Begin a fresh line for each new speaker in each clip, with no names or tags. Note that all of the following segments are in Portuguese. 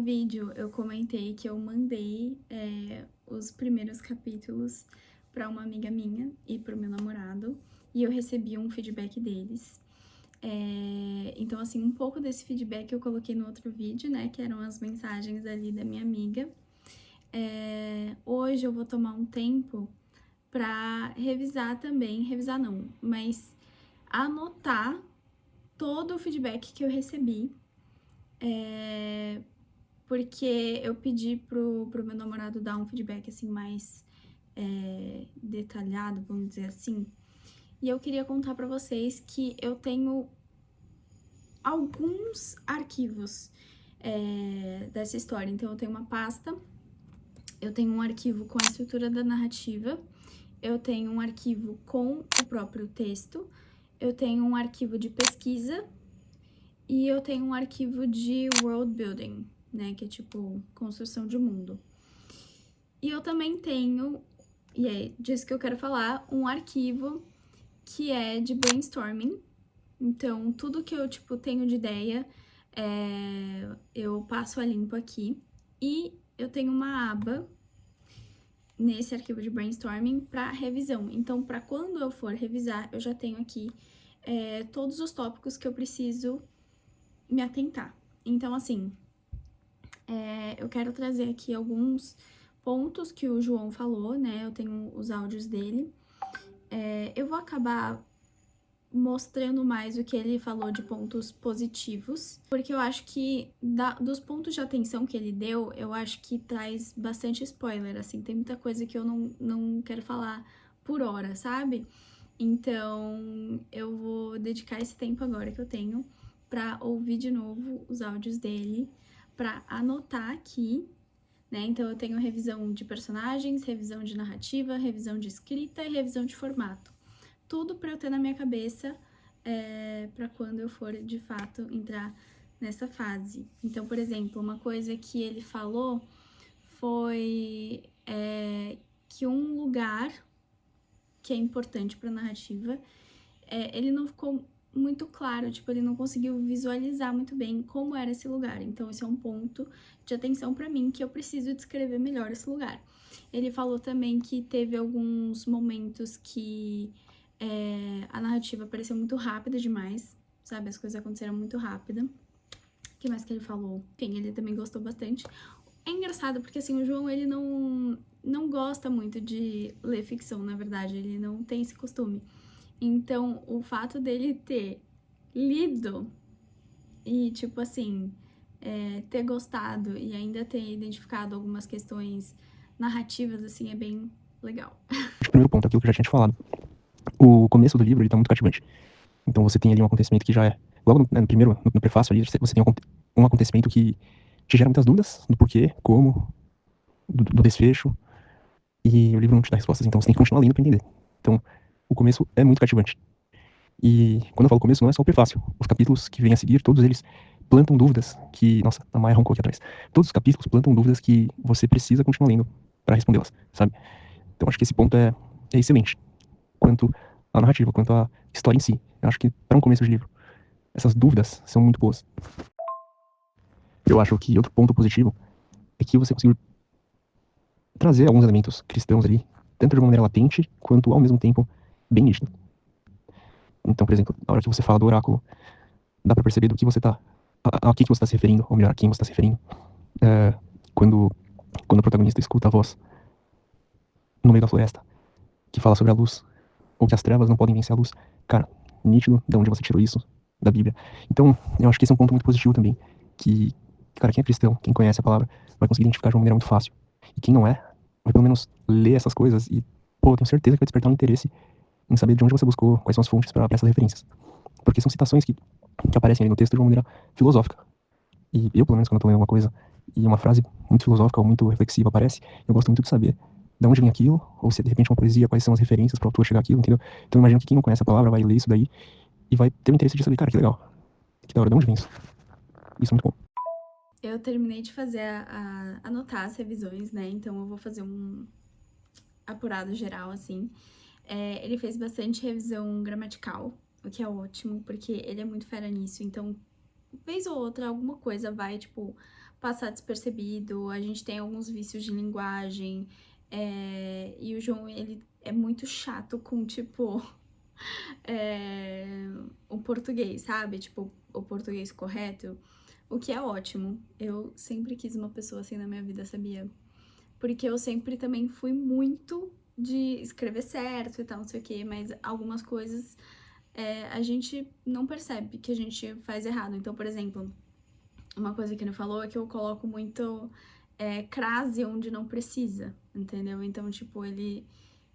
vídeo eu comentei que eu mandei os primeiros capítulos para uma amiga minha e para o meu namorado, e eu recebi um feedback deles. Então, assim, um pouco desse feedback eu coloquei no outro vídeo, né, que eram as mensagens ali da minha amiga. Hoje eu vou tomar um tempo para revisar também, revisar não, mas anotar todo o feedback que eu recebi, porque eu pedi pro meu namorado dar um feedback, assim, mais detalhado, vamos dizer assim, e eu queria contar pra vocês que eu tenho alguns arquivos dessa história. Então, eu tenho uma pasta, eu tenho um arquivo com a estrutura da narrativa, eu tenho um arquivo com o próprio texto, eu tenho um arquivo de pesquisa e eu tenho um arquivo de world building, né, que é tipo construção de mundo. E eu também tenho, e é disso que eu quero falar, um arquivo que é de brainstorming. Então, tudo que eu, tipo, tenho de ideia, eu passo a limpo aqui. E eu tenho uma aba nesse arquivo de brainstorming para revisão. Então, para quando eu for revisar, eu já tenho aqui todos os tópicos que eu preciso me atentar. Então, assim, eu quero trazer aqui alguns pontos que o João falou, né? Eu tenho os áudios dele. Eu vou acabar mostrando mais o que ele falou de pontos positivos, porque eu acho que dos pontos de atenção que ele deu, eu acho que traz bastante spoiler, assim, tem muita coisa que eu não quero falar por hora, sabe? Então, eu vou dedicar esse tempo agora que eu tenho pra ouvir de novo os áudios dele, pra anotar aqui, né? Então, eu tenho revisão de personagens, revisão de narrativa, revisão de escrita e revisão de formato. Tudo pra eu ter na minha cabeça pra quando eu for, de fato, entrar nessa fase. Então, por exemplo, uma coisa que ele falou foi que um lugar que é importante pra narrativa, ele não ficou muito claro, tipo, ele não conseguiu visualizar muito bem como era esse lugar. Então, esse é um ponto de atenção pra mim, que eu preciso descrever melhor esse lugar. Ele falou também que teve alguns momentos que a narrativa pareceu muito rápida demais, sabe? As coisas aconteceram muito rápido. O que mais que ele falou? Enfim, ele também gostou bastante. É engraçado porque, assim, o João, ele não gosta muito de ler ficção, na verdade. Ele não tem esse costume. Então, o fato dele ter lido e, tipo assim, ter gostado e ainda ter identificado algumas questões narrativas, assim, é bem legal.
O primeiro ponto, aquilo que eu já tinha te falado. O começo do livro, ele tá muito cativante. Então você tem ali um acontecimento que já é... Logo no prefácio ali, você tem um acontecimento que te gera muitas dúvidas do porquê, como, do desfecho. E o livro não te dá respostas, então você tem que continuar lendo pra entender. Então, o começo é muito cativante. E quando eu falo começo, não é só o prefácio. Os capítulos que vêm a seguir, todos eles plantam dúvidas que... Nossa, a Maia roncou aqui atrás. Todos os capítulos plantam dúvidas que você precisa continuar lendo pra respondê-las, sabe? Então acho que esse ponto é excelente. Quanto à narrativa, quanto à história em si. Eu acho que, para um começo de livro, essas dúvidas são muito boas. Eu acho que outro ponto positivo é que você conseguiu trazer alguns elementos cristãos ali, tanto de uma maneira latente, quanto ao mesmo tempo bem nítido. Então, por exemplo, na hora que você fala do oráculo, dá pra perceber do que você tá... a que você tá se referindo, ou melhor, a quem você tá se referindo. Quando o protagonista escuta a voz no meio da floresta, que fala sobre a luz, ou que as trevas não podem vencer a luz. Cara, nítido de onde você tirou isso da Bíblia. Então, eu acho que esse é um ponto muito positivo também, que, cara, quem é cristão, quem conhece a palavra, vai conseguir identificar de uma maneira muito fácil. E quem não é, vai pelo menos ler essas coisas e, pô, eu tenho certeza que vai despertar um interesse em saber de onde você buscou, quais são as fontes para essas referências. Porque são citações que aparecem ali no texto de uma maneira filosófica. E eu, pelo menos, quando eu tô lendo alguma coisa e uma frase muito filosófica ou muito reflexiva aparece, eu gosto muito de saber de onde vem aquilo, ou se é de repente uma poesia, quais são as referências para o autor chegar àquilo, entendeu? Então eu imagino que quem não conhece a palavra vai ler isso daí e vai ter o interesse de saber, cara, que legal, que da hora, de onde vem isso? Isso é muito bom.
Eu terminei de fazer anotar as revisões, né? Então eu vou fazer um apurado geral, assim. Ele fez bastante revisão gramatical, o que é ótimo, porque ele é muito fera nisso. Então, vez ou outra, alguma coisa vai, tipo, passar despercebido, a gente tem alguns vícios de linguagem, e o João, ele é muito chato com, tipo, o português, sabe? Tipo, o português correto, o que é ótimo. Eu sempre quis uma pessoa assim na minha vida, sabia? Porque eu sempre também fui muito de escrever certo e tal, não sei o quê, mas algumas coisas a gente não percebe que a gente faz errado. Então, por exemplo, uma coisa que ele falou é que eu coloco muito crase onde não precisa, entendeu? Então, tipo, ele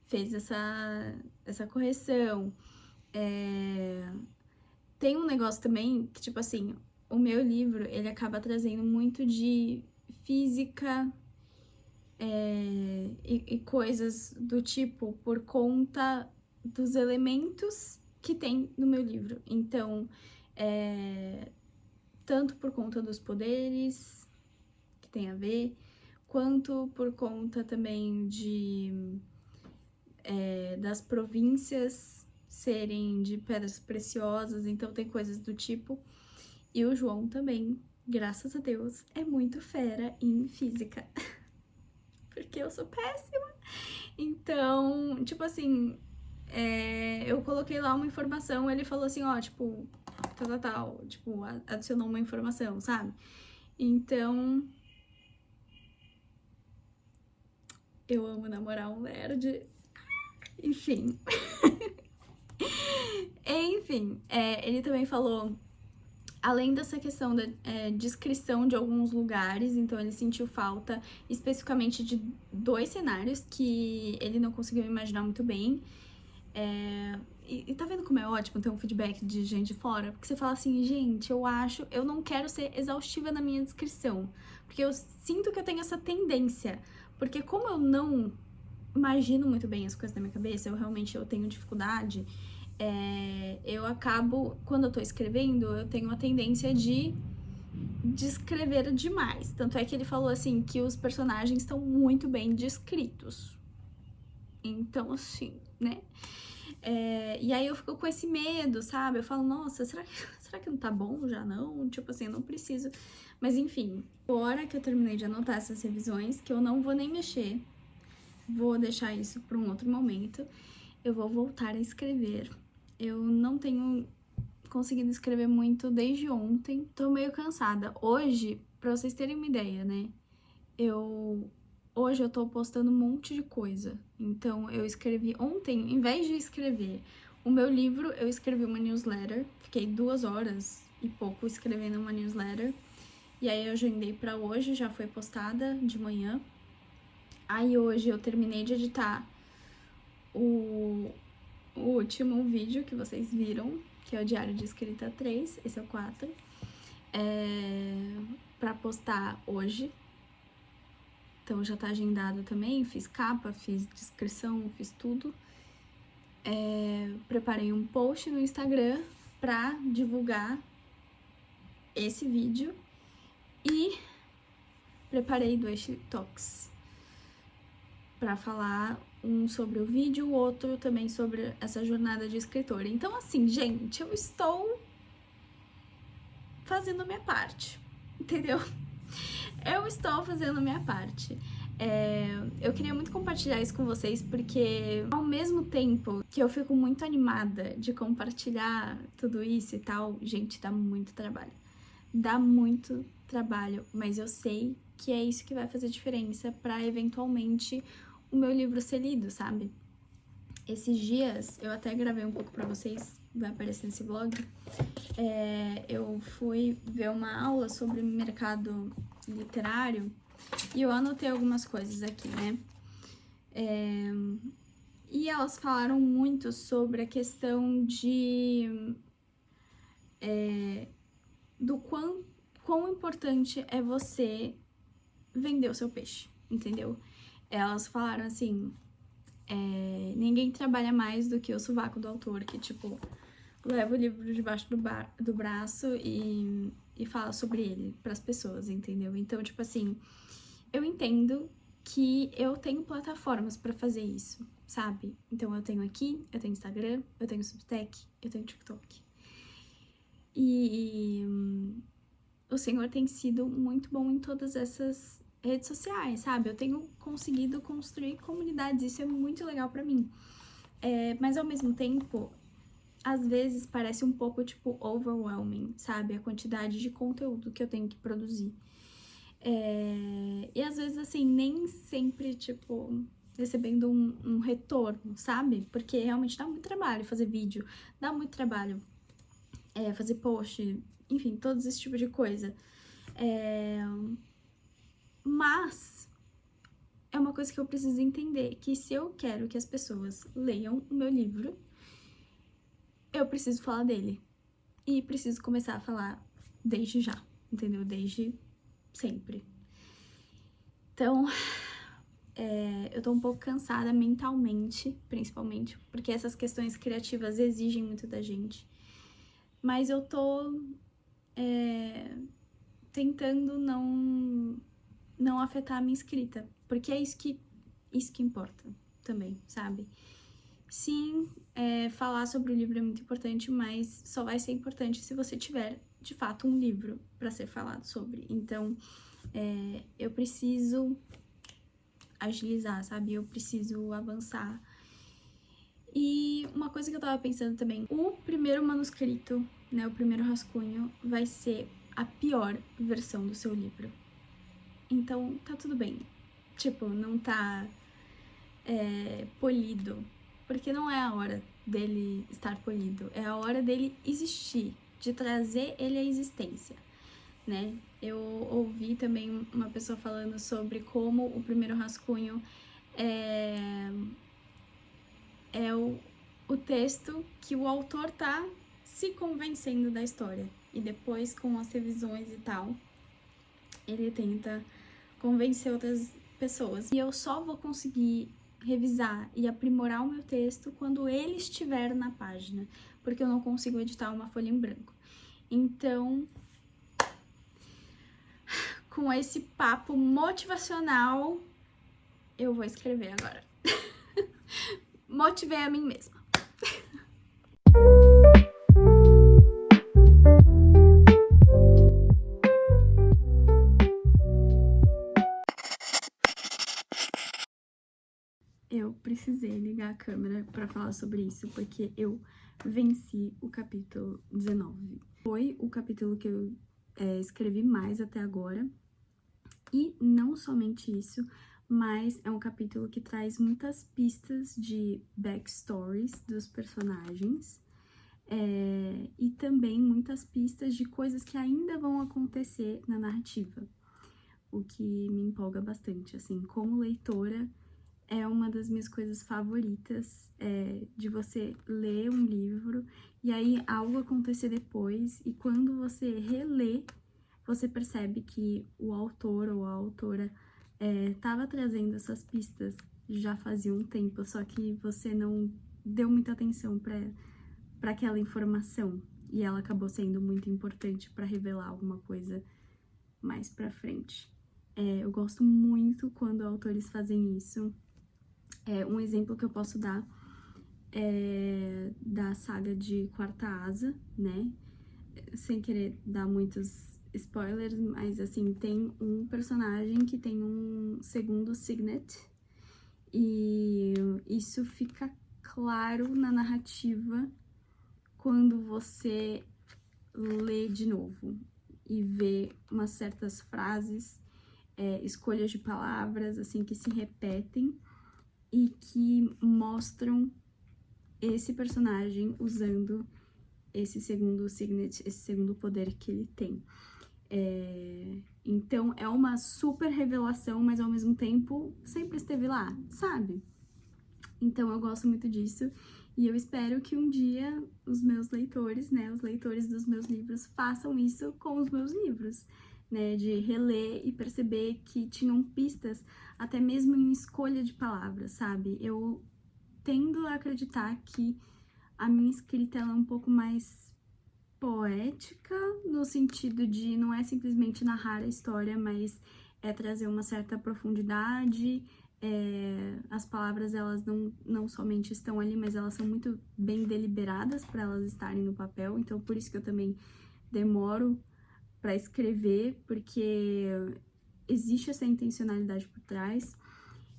fez essa correção. Tem um negócio também que, tipo assim, o meu livro, ele acaba trazendo muito de física e coisas do tipo por conta dos elementos que tem no meu livro. Então, tanto por conta dos poderes, que tem a ver, quanto por conta também das províncias serem de pedras preciosas, então tem coisas do tipo. E o João também, graças a Deus, é muito fera em física. Porque eu sou péssima. Então, tipo assim, eu coloquei lá uma informação, ele falou assim, ó, tipo, tal, tipo, adicionou uma informação, sabe? Então, eu amo namorar um nerd. Enfim. Enfim, ele também falou, além dessa questão da descrição de alguns lugares, então ele sentiu falta especificamente de 2 cenários que ele não conseguiu imaginar muito bem. E tá vendo como é ótimo ter um feedback de gente de fora? Porque você fala assim, gente, eu não quero ser exaustiva na minha descrição, porque eu sinto que eu tenho essa tendência, porque como eu não imagino muito bem as coisas na minha cabeça, eu tenho dificuldade, eu acabo, quando eu tô escrevendo, eu tenho uma tendência de descrever demais. Tanto é que ele falou assim que os personagens estão muito bem descritos. Então, assim, né? E aí eu fico com esse medo, sabe? Eu falo, nossa, será que não tá bom já não? Tipo assim, eu não preciso. Mas enfim, agora que eu terminei de anotar essas revisões, que eu não vou nem mexer, vou deixar isso para um outro momento, eu vou voltar a escrever. Eu não tenho conseguido escrever muito desde ontem, tô meio cansada. Hoje, pra vocês terem uma ideia, né? Hoje eu tô postando um monte de coisa. Então, eu escrevi ontem, em vez de escrever o meu livro, eu escrevi uma newsletter. Fiquei 2 horas e pouco escrevendo uma newsletter. E aí eu agendei pra hoje, já foi postada de manhã. Aí hoje eu terminei de editar o último vídeo que vocês viram, que é o Diário de Escrita 3, esse é o 4, pra postar hoje. Então já tá agendado também, fiz capa, fiz descrição, fiz tudo. Preparei um post no Instagram pra divulgar esse vídeo e preparei 2 TikToks pra falar, um sobre o vídeo, o outro também sobre essa jornada de escritora. Então, assim, gente, eu estou fazendo a minha parte, entendeu? Eu estou fazendo a minha parte. Eu queria muito compartilhar isso com vocês, porque ao mesmo tempo que eu fico muito animada de compartilhar tudo isso e tal, gente, dá muito trabalho. Dá muito trabalho, mas eu sei que é isso que vai fazer diferença pra eventualmente o meu livro ser lido, sabe? Esses dias, eu até gravei um pouco pra vocês, vai aparecer nesse vlog, eu fui ver uma aula sobre mercado literário e eu anotei algumas coisas aqui, né? E elas falaram muito sobre a questão do quão importante é você vender o seu peixe, entendeu? Elas falaram assim, ninguém trabalha mais do que o sovaco do autor, que tipo, leva o livro debaixo do braço e fala sobre ele pras pessoas, entendeu? Então, tipo assim, eu entendo que eu tenho plataformas pra fazer isso, sabe? Então eu tenho aqui, eu tenho Instagram, eu tenho Substack, eu tenho TikTok. E o Senhor tem sido muito bom em todas essas redes sociais, sabe? Eu tenho conseguido construir comunidades, isso é muito legal pra mim. Mas ao mesmo tempo, às vezes parece um pouco, tipo, overwhelming, sabe? A quantidade de conteúdo que eu tenho que produzir. E às vezes, assim, nem sempre, tipo, recebendo um retorno, sabe? Porque realmente dá muito trabalho fazer vídeo, dá muito trabalho fazer post, enfim, todos esse tipo de coisa. Mas é uma coisa que eu preciso entender, que se eu quero que as pessoas leiam o meu livro, eu preciso falar dele. E preciso começar a falar desde já, entendeu? Desde sempre. Então, eu tô um pouco cansada mentalmente, principalmente, porque essas questões criativas exigem muito da gente. Mas eu tô tentando não afetar a minha escrita, porque é isso que importa também, sabe? Sim, falar sobre o livro é muito importante, mas só vai ser importante se você tiver, de fato, um livro para ser falado sobre. Então, eu preciso agilizar, sabe? Eu preciso avançar. E uma coisa que eu tava pensando também, o primeiro manuscrito, né, o primeiro rascunho, vai ser a pior versão do seu livro. Então, tá tudo bem. Tipo, não tá polido, porque não é a hora dele estar polido, é a hora dele existir, de trazer ele à existência, né? Eu ouvi também uma pessoa falando sobre como o primeiro rascunho é o texto que o autor tá se convencendo da história, e depois, com as revisões e tal, ele tenta convencer outras pessoas. E eu só vou conseguir revisar e aprimorar o meu texto quando ele estiver na página, porque eu não consigo editar uma folha em branco. Então, com esse papo motivacional, eu vou escrever agora. Motivei a mim mesma. Eu precisei ligar a câmera pra falar sobre isso, porque eu venci o capítulo 19. Foi o capítulo que eu escrevi mais até agora. E não somente isso, mas é um capítulo que traz muitas pistas de backstories dos personagens. E também muitas pistas de coisas que ainda vão acontecer na narrativa. O que me empolga bastante, assim, como leitora, é uma das minhas coisas favoritas, de você ler um livro e aí algo acontecer depois, e quando você relê, você percebe que o autor ou a autora estava trazendo essas pistas já fazia um tempo, só que você não deu muita atenção para aquela informação, e ela acabou sendo muito importante para revelar alguma coisa mais pra frente. Eu gosto muito quando autores fazem isso. Um exemplo que eu posso dar é da saga de Quarta Asa, né? Sem querer dar muitos spoilers, mas assim, tem um personagem que tem um segundo signet, e isso fica claro na narrativa quando você lê de novo e vê umas certas frases, escolhas de palavras, assim, que se repetem e que mostram esse personagem usando esse segundo signet, esse segundo poder que ele tem. Então, é uma super revelação, mas ao mesmo tempo sempre esteve lá, sabe? Então, eu gosto muito disso, e eu espero que um dia os meus leitores, né, os leitores dos meus livros, façam isso com os meus livros, né, de reler e perceber que tinham pistas, até mesmo em escolha de palavras, sabe? Eu tendo a acreditar que a minha escrita ela é um pouco mais poética, no sentido de não é simplesmente narrar a história, mas trazer uma certa profundidade. As palavras, elas não somente estão ali, mas elas são muito bem deliberadas para elas estarem no papel, então por isso que eu também demoro para escrever, porque existe essa intencionalidade por trás.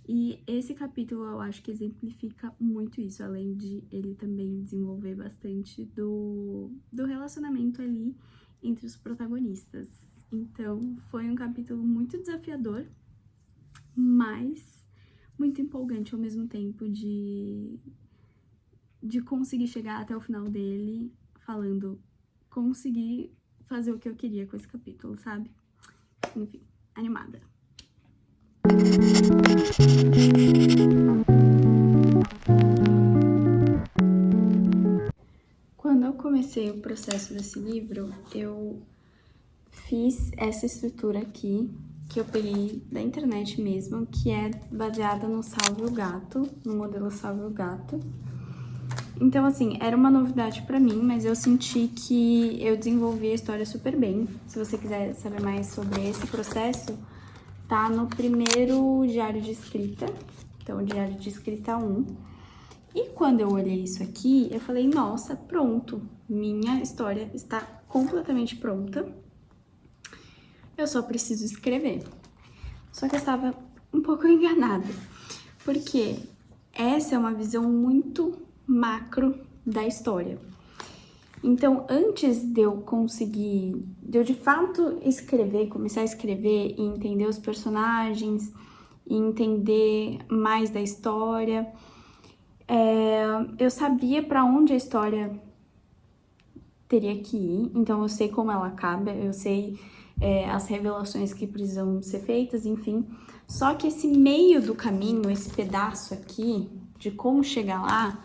E esse capítulo eu acho que exemplifica muito isso, além de ele também desenvolver bastante do relacionamento ali entre os protagonistas. Então, foi um capítulo muito desafiador, mas muito empolgante ao mesmo tempo de conseguir chegar até o final dele falando, consegui fazer o que eu queria com esse capítulo, sabe? Enfim, animada. Quando eu comecei o processo desse livro, eu fiz essa estrutura aqui, que eu peguei da internet mesmo, que é baseada no Salve o Gato, no modelo Salve o Gato. Então, assim, era uma novidade pra mim, mas eu senti que eu desenvolvi a história super bem. Se você quiser saber mais sobre esse processo, tá no primeiro diário de escrita, então o diário de escrita 1. E quando eu olhei isso aqui, eu falei, nossa, pronto, minha história está completamente pronta. Eu só preciso escrever. Só que eu estava um pouco enganada, porque essa é uma visão muito macro da história. Então, antes de eu conseguir, de eu de fato escrever, começar a escrever e entender os personagens, e entender mais da história, eu sabia para onde a história teria que ir, então eu sei como ela acaba, eu sei as revelações que precisam ser feitas, enfim. Só que esse meio do caminho, esse pedaço aqui, de como chegar lá,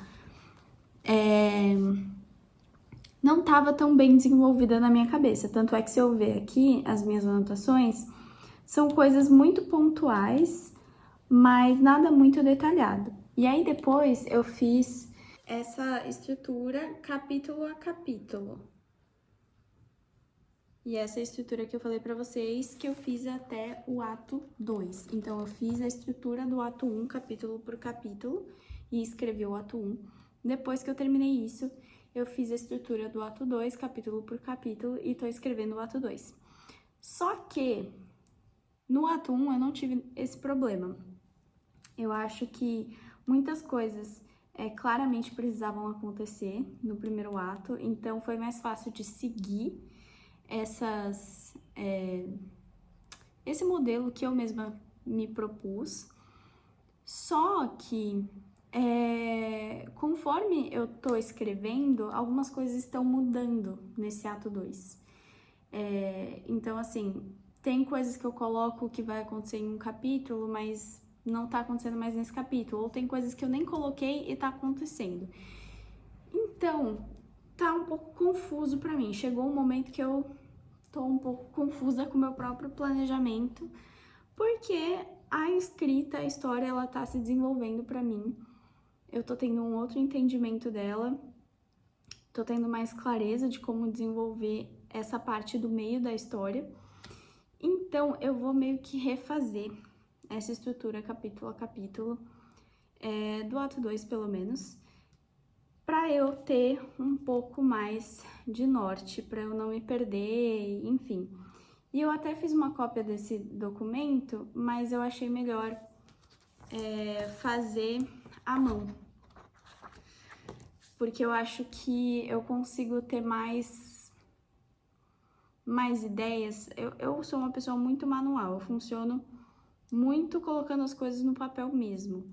não estava tão bem desenvolvida na minha cabeça. Tanto é que se eu ver aqui as minhas anotações, são coisas muito pontuais, mas nada muito detalhado. E aí depois eu fiz essa estrutura capítulo a capítulo. E essa estrutura que eu falei pra vocês, que eu fiz até o ato 2. Então, eu fiz a estrutura do ato 1, capítulo por capítulo, e escrevi o ato 1. Depois que eu terminei isso, eu fiz a estrutura do ato 2, capítulo por capítulo, e tô escrevendo o ato 2. Só que, no ato 1, eu não tive esse problema. Eu acho que muitas coisas claramente precisavam acontecer no primeiro ato, então foi mais fácil de seguir esse modelo que eu mesma me propus. Só que conforme eu tô escrevendo, algumas coisas estão mudando nesse ato 2. Então, assim, tem coisas que eu coloco que vai acontecer em um capítulo, mas não tá acontecendo mais nesse capítulo. Ou tem coisas que eu nem coloquei e tá acontecendo. Então, tá um pouco confuso pra mim. Chegou um momento que eu tô um pouco confusa com o meu próprio planejamento, porque a escrita, a história, ela tá se desenvolvendo pra mim. Eu tô tendo um outro entendimento dela, tô tendo mais clareza de como desenvolver essa parte do meio da história. Então, eu vou meio que refazer essa estrutura capítulo a capítulo, do ato 2 pelo menos, para eu ter um pouco mais de norte, para eu não me perder, enfim. E eu até fiz uma cópia desse documento, mas eu achei melhor fazer à mão, porque eu acho que eu consigo ter mais ideias. Eu sou uma pessoa muito manual, eu funciono muito colocando as coisas no papel mesmo.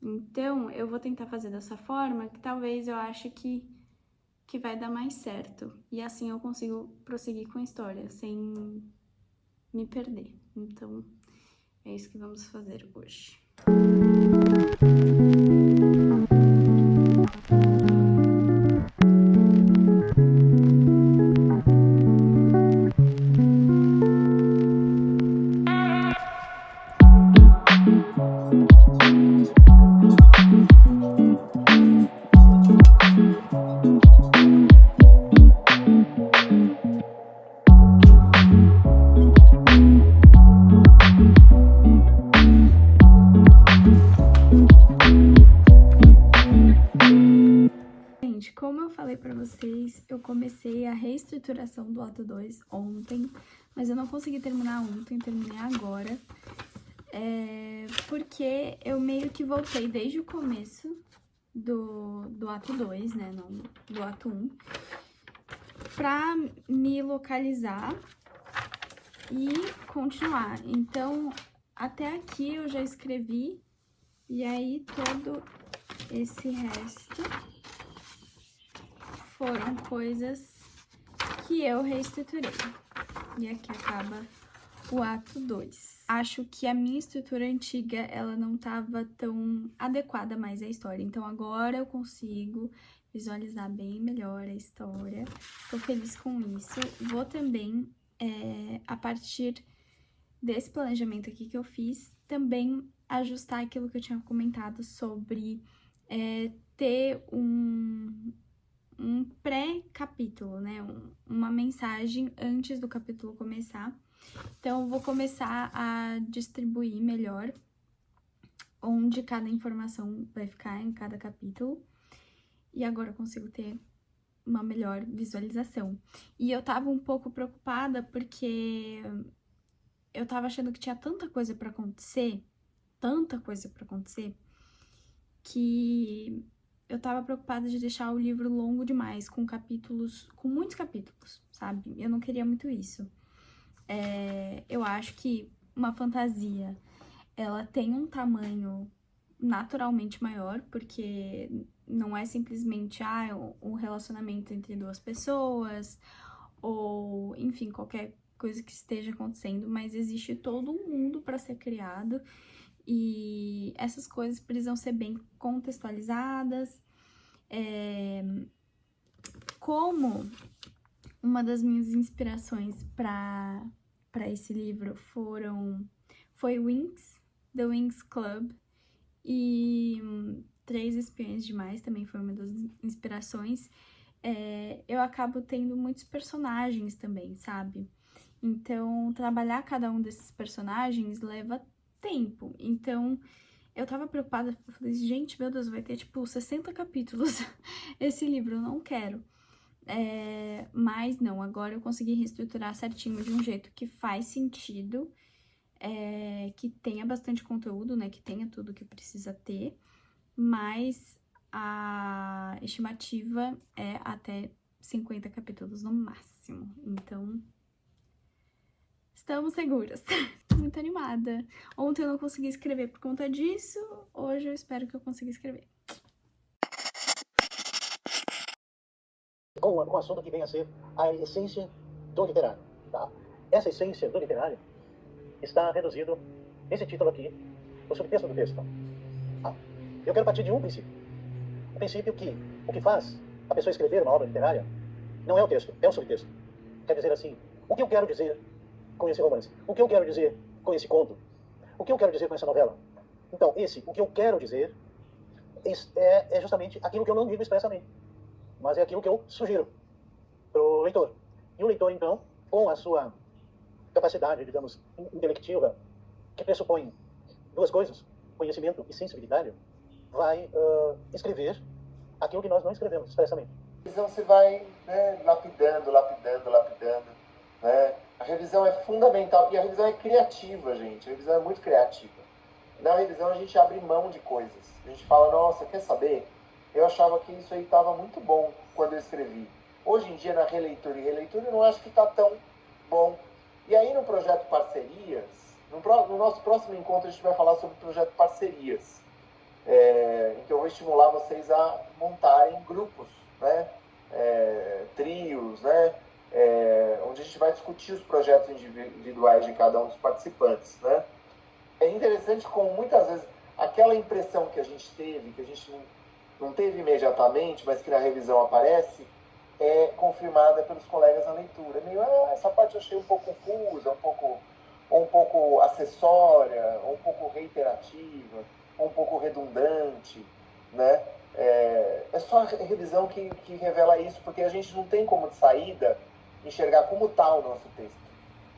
Então, eu vou tentar fazer dessa forma, que talvez eu ache que vai dar mais certo. E assim eu consigo prosseguir com a história, sem me perder. Então, é isso que vamos fazer hoje. como eu falei pra vocês, eu comecei a reestruturação do ato 2 ontem, mas eu não consegui terminar ontem, terminei agora. Porque eu meio que voltei desde o começo do ato 2, né, não do ato 1, pra me localizar e continuar. Então, até aqui eu já escrevi, e aí todo esse resto foram coisas que eu reestruturei. E aqui acaba o ato 2. Acho que a minha estrutura antiga, ela não estava tão adequada mais à história. Então agora eu consigo visualizar bem melhor a história. Tô feliz com isso. Vou também, a partir desse planejamento aqui que eu fiz, também ajustar aquilo que eu tinha comentado sobre ter um pré-capítulo, né? Uma mensagem antes do capítulo começar. Então, eu vou começar a distribuir melhor onde cada informação vai ficar em cada capítulo. E agora eu consigo ter uma melhor visualização. E eu tava um pouco preocupada porque eu tava achando que tinha tanta coisa pra acontecer, que eu tava preocupada de deixar o livro longo demais, com muitos capítulos, sabe? Eu não queria muito isso. Eu acho que uma fantasia, ela tem um tamanho naturalmente maior, porque não é simplesmente um relacionamento entre duas pessoas, ou, enfim, qualquer coisa que esteja acontecendo, mas existe todo um mundo para ser criado, e essas coisas precisam ser bem contextualizadas. Como uma das minhas inspirações para esse livro foi Winx, The Winx Club, e Três Espiões Demais também foi uma das inspirações. Eu acabo tendo muitos personagens também, sabe? Então, trabalhar cada um desses personagens leva tempo. Então, eu tava preocupada, eu falei, gente, meu Deus, vai ter, tipo, 60 capítulos esse livro, eu não quero. Mas não, agora eu consegui reestruturar certinho de um jeito que faz sentido, que tenha bastante conteúdo, né, que tenha tudo que precisa ter, mas a estimativa é até 50 capítulos no máximo, então estamos seguras. Tô muito animada. Ontem eu não consegui escrever por conta disso, hoje eu espero que eu consiga escrever.
Com um assunto que vem a ser a essência do literário. Tá? Essa essência do literário está reduzido nesse título aqui, o subtexto do texto. Tá? Eu quero partir de um princípio. O princípio que o que faz a pessoa escrever uma obra literária não é o texto, é o subtexto. Quer dizer assim, o que eu quero dizer com esse romance? O que eu quero dizer com esse conto? O que eu quero dizer com essa novela? Então, o que eu quero dizer é justamente aquilo que eu não digo expressamente, mas é aquilo que eu sugiro para o leitor. E o leitor, então, com a sua capacidade, digamos, intelectiva, que pressupõe duas coisas, conhecimento e sensibilidade, vai escrever aquilo que nós não escrevemos expressamente.
Então você vai, né, lapidando. Né? A revisão é fundamental, e a revisão é criativa, gente. A revisão é muito criativa. Na revisão a gente abre mão de coisas. A gente fala, nossa, quer saber? Eu achava que isso aí estava muito bom quando eu escrevi. Hoje em dia, na releitura e releitura, eu não acho que está tão bom. E aí, no projeto Parcerias, no nosso próximo encontro, a gente vai falar sobre o projeto Parcerias, em que eu vou estimular vocês a montarem grupos, né? Trios, né? Onde a gente vai discutir os projetos individuais de cada um dos participantes, né? É interessante como muitas vezes aquela impressão que a gente teve, que a gente não teve imediatamente, mas que na revisão aparece, é confirmada pelos colegas na leitura. Meio, essa parte eu achei um pouco confusa, um pouco acessória, um pouco reiterativa, um pouco redundante, né? É só a revisão que revela isso, porque a gente não tem como de saída enxergar como está o nosso texto,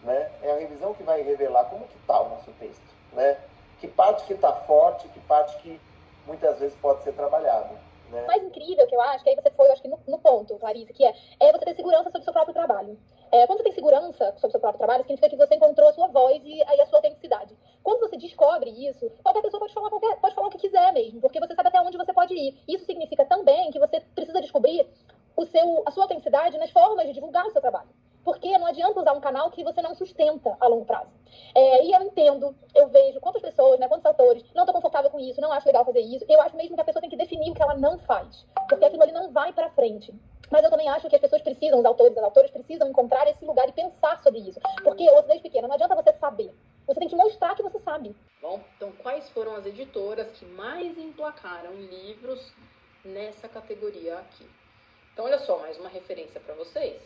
né? É a revisão que vai revelar como que está o nosso texto, né? Que parte que está forte, que parte que muitas vezes pode ser trabalhada. né?
O mais incrível que eu acho, que aí você foi, eu acho que no ponto, Clarissa, que é você ter segurança sobre o seu próprio trabalho. Quando você tem segurança sobre o seu próprio trabalho, significa que você encontrou a sua voz e aí a sua autenticidade. Quando você descobre isso, qualquer pessoa pode falar o que quiser mesmo, porque você sabe até onde você pode ir. Isso significa também que você precisa descobrir a sua autenticidade nas formas de divulgar o seu trabalho. Porque não adianta usar um canal que você não sustenta a longo prazo. E eu entendo, eu vejo quantas pessoas, né, quantos autores, não estou confortável com isso, não acho legal fazer isso. Eu acho mesmo que a pessoa tem que definir o que ela não faz. Porque aquilo ali não vai pra frente. Mas eu também acho que as pessoas precisam, os autores e as autoras precisam encontrar esse lugar e pensar sobre isso. Porque eu desde pequena, não adianta você saber. Você tem que mostrar que você sabe.
Bom, então quais foram as editoras que mais emplacaram livros nessa categoria aqui? Então olha só, mais uma referência para vocês,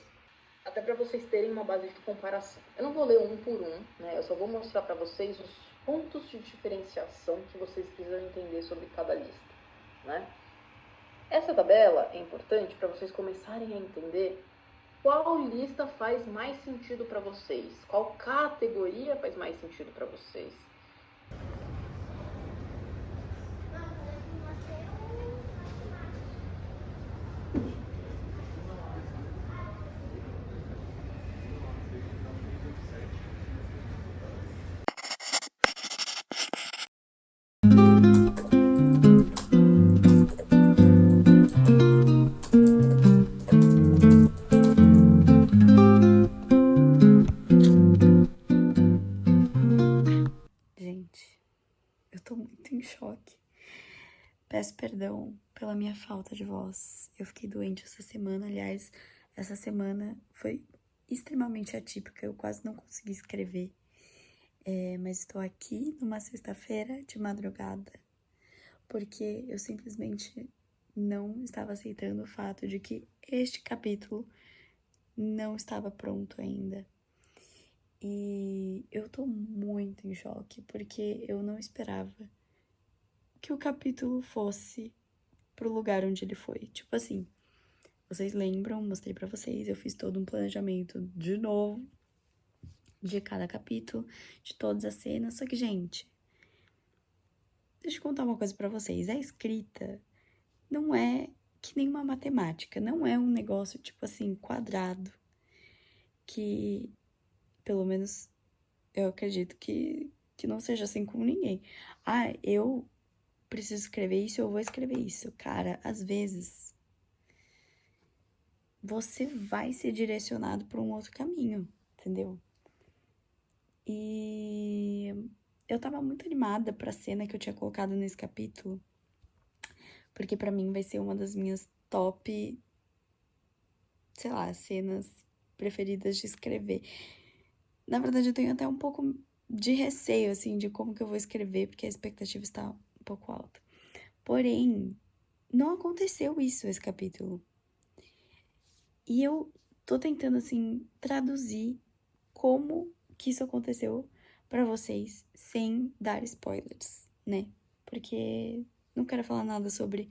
até para vocês terem uma base de comparação. Eu não vou ler um por um, né? Eu só vou mostrar para vocês os pontos de diferenciação que vocês precisam entender sobre cada lista, né? Essa tabela é importante para vocês começarem a entender qual lista faz mais sentido para vocês, qual categoria faz mais sentido para vocês.
Gente, eu tô muito em choque. Peço perdão pela minha falta de voz. Eu fiquei doente essa semana, aliás, essa semana foi extremamente atípica, eu quase não consegui escrever. Mas estou aqui numa sexta-feira de madrugada, porque eu simplesmente não estava aceitando o fato de que este capítulo não estava pronto ainda. E eu tô muito em choque, porque eu não esperava que o capítulo fosse pro lugar onde ele foi. Tipo assim, vocês lembram, mostrei pra vocês, eu fiz todo um planejamento de novo, de cada capítulo, de todas as cenas, só que, gente, deixa eu contar uma coisa pra vocês, a escrita não é que nem uma matemática, não é um negócio, tipo assim, quadrado, que, pelo menos, eu acredito que não seja assim com ninguém. Eu preciso escrever isso, eu vou escrever isso. Cara, às vezes, você vai ser direcionado para um outro caminho, entendeu? E eu tava muito animada pra cena que eu tinha colocado nesse capítulo, porque pra mim vai ser uma das minhas top, sei lá, cenas preferidas de escrever. Na verdade, eu tenho até um pouco de receio, assim, de como que eu vou escrever, porque a expectativa está um pouco alta. Porém, não aconteceu isso esse capítulo. E eu tô tentando, assim, traduzir como que isso aconteceu pra vocês sem dar spoilers, né? Porque não quero falar nada sobre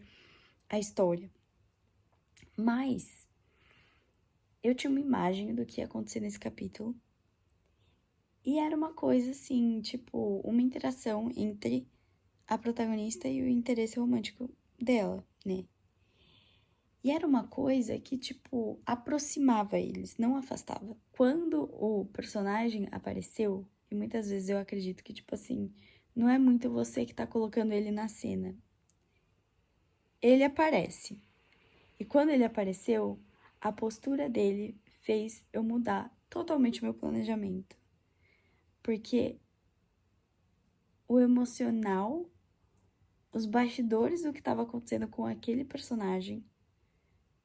a história. Mas eu tinha uma imagem do que ia acontecer nesse capítulo. E era uma coisa assim, tipo, uma interação entre a protagonista e o interesse romântico dela, né? E era uma coisa que, tipo, aproximava eles, não afastava. Quando o personagem apareceu, e muitas vezes eu acredito que, tipo assim, não é muito você que tá colocando ele na cena. Ele aparece. E quando ele apareceu, a postura dele fez eu mudar totalmente o meu planejamento. Porque o emocional, os bastidores do que estava acontecendo com aquele personagem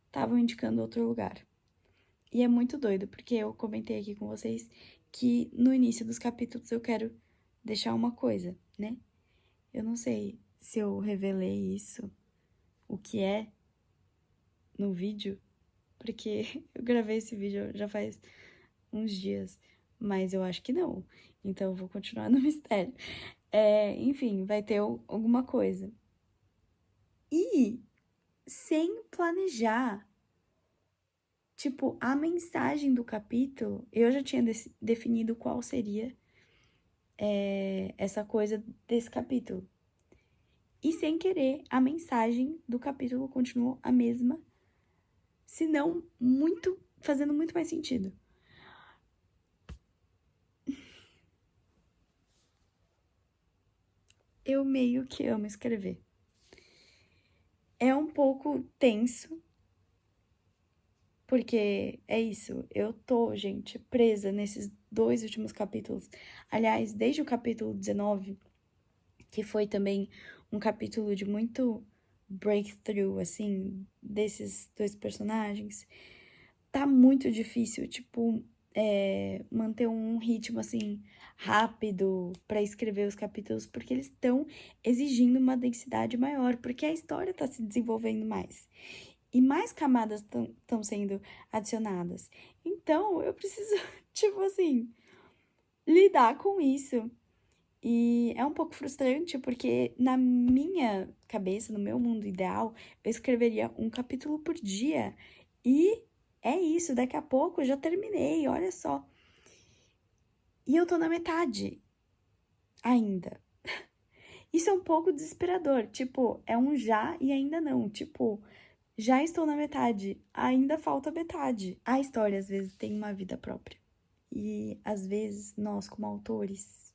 estavam indicando outro lugar. E é muito doido, porque eu comentei aqui com vocês que no início dos capítulos eu quero deixar uma coisa, né? Eu não sei se eu revelei isso, o que é, no vídeo, porque eu gravei esse vídeo já faz uns dias, mas eu acho que não. Então eu vou continuar no mistério. Enfim, vai ter alguma coisa. E sem planejar, tipo, a mensagem do capítulo, eu já tinha definido qual seria essa coisa desse capítulo. E sem querer, a mensagem do capítulo continuou a mesma, se não fazendo muito mais sentido. Eu meio que amo escrever. É um pouco tenso, porque é isso, eu tô, gente, presa nesses 2 últimos capítulos. Aliás, desde o capítulo 19, que foi também um capítulo de muito breakthrough, assim, desses 2 personagens, tá muito difícil, tipo, manter um ritmo, assim, rápido pra escrever os capítulos, porque eles estão exigindo uma densidade maior, porque a história tá se desenvolvendo mais. E mais camadas estão sendo adicionadas. Então, eu preciso, tipo assim, lidar com isso. E é um pouco frustrante, porque na minha cabeça, no meu mundo ideal, eu escreveria um capítulo por dia. E é isso, daqui a pouco eu já terminei, olha só. E eu tô na metade ainda. Isso é um pouco desesperador, tipo, é um já e ainda não, tipo, já estou na metade, ainda falta metade. A história, às vezes, tem uma vida própria. E, às vezes, nós, como autores,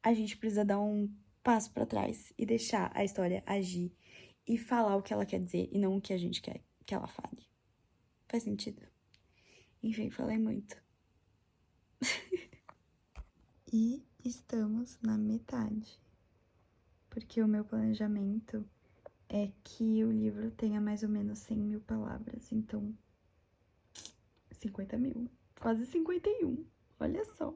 a gente precisa dar um passo pra trás e deixar a história agir e falar o que ela quer dizer e não o que a gente quer que ela fale. Faz sentido? Enfim, falei muito. E estamos na metade. Porque o meu planejamento é que o livro tenha mais ou menos 100.000 palavras. Então, 50.000. Quase 51. Olha só.